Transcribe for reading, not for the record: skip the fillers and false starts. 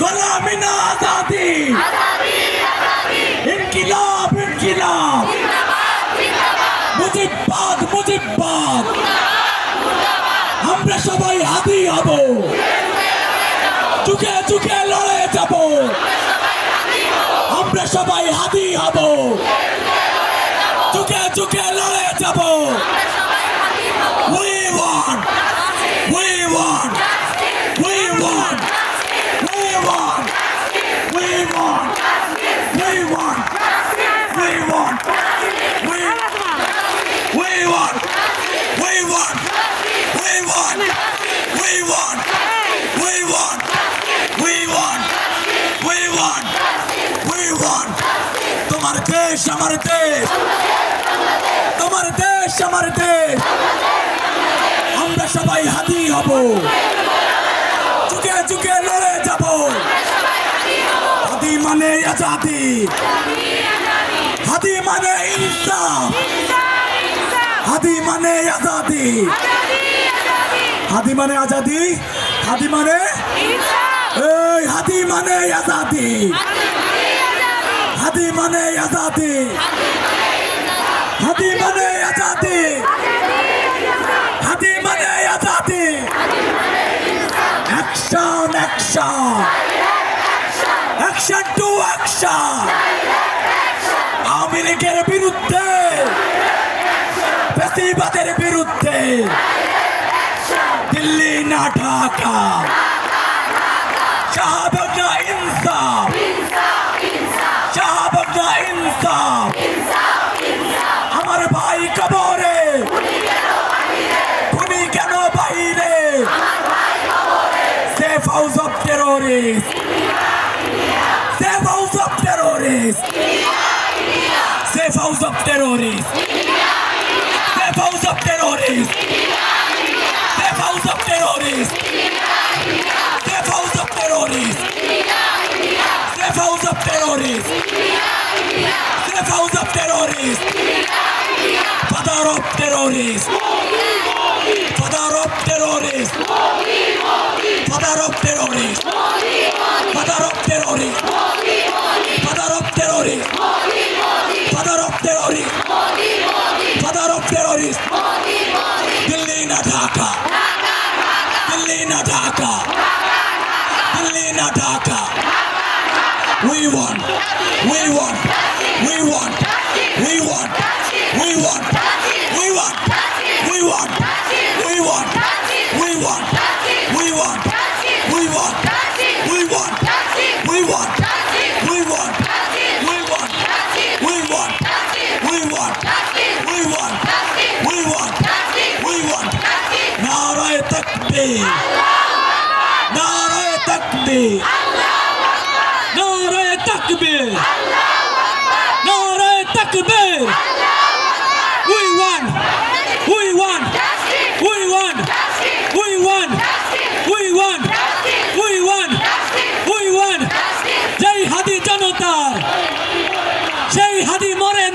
গোলামি না আজাদি, ইনকিলাব ইনকিলাব, মুজিববাদ মুজিববাদ, আমরা সবাই হাদি হব, যুগে যুগে লড়ে যাব, আমরা সবাই হাদি হব, যুগে যুগে লড়ে যাব। We want, we want, we want, we want, we want, we want, we want, we want, we want, we want, we want, we want, we want, we want, we want. তোমার দেশ আমার দেশ, তোমার দেশ আমার দেশ, আমরা সবাই হাদি হব, যুগে যুগে লড়ে যাব। হাদি মানে আজাদি, হাদি মানে ইনসাফ, হাদি মানে আজাদি, হাদি মানে আজাদি, হাদি মানে এই হাদি মানে আজাদি, হাদি মানে আজাদি, হাদি মানে আজাদি, হাদি মানে Azadi. Action action, action to action, Awami লীগের বিরুদ্ধে, ফ্যাসিবাদের বিরুদ্ধে, দিল্লি না ঢাকা, শাহবাগ না ইনসাফ, শাহবাগ না ইনসাফ। আমার ভাই কবরে, খুনি কেন বাইরে, safe house of terrorist, safe house of terrorist, safe house of terrorist, safe house of terrorist, safe house of terrorist, safe house of terrorist, safe house of terrorist, safe house of terrorist, father of terrorists, father of terrorists, father of terrorists, father of terrorists, father of terrorists, father of terrorists, father of terrorists. Delhi na Dhaka, Delhi na Dhaka, Delhi na Dhaka. We want, we want, we want, we want, we want, we want, we want, we want, we want, we want, we want, we want, we want, we want, we want, we want, we want, we want, we want, we want. Naraye takbir, naraye takbir, naraye takbir, naraye takbir. We want, we want, we want, we want, we want, we want, we want. Jai Hadi Janotar, Jai Hadi Moren.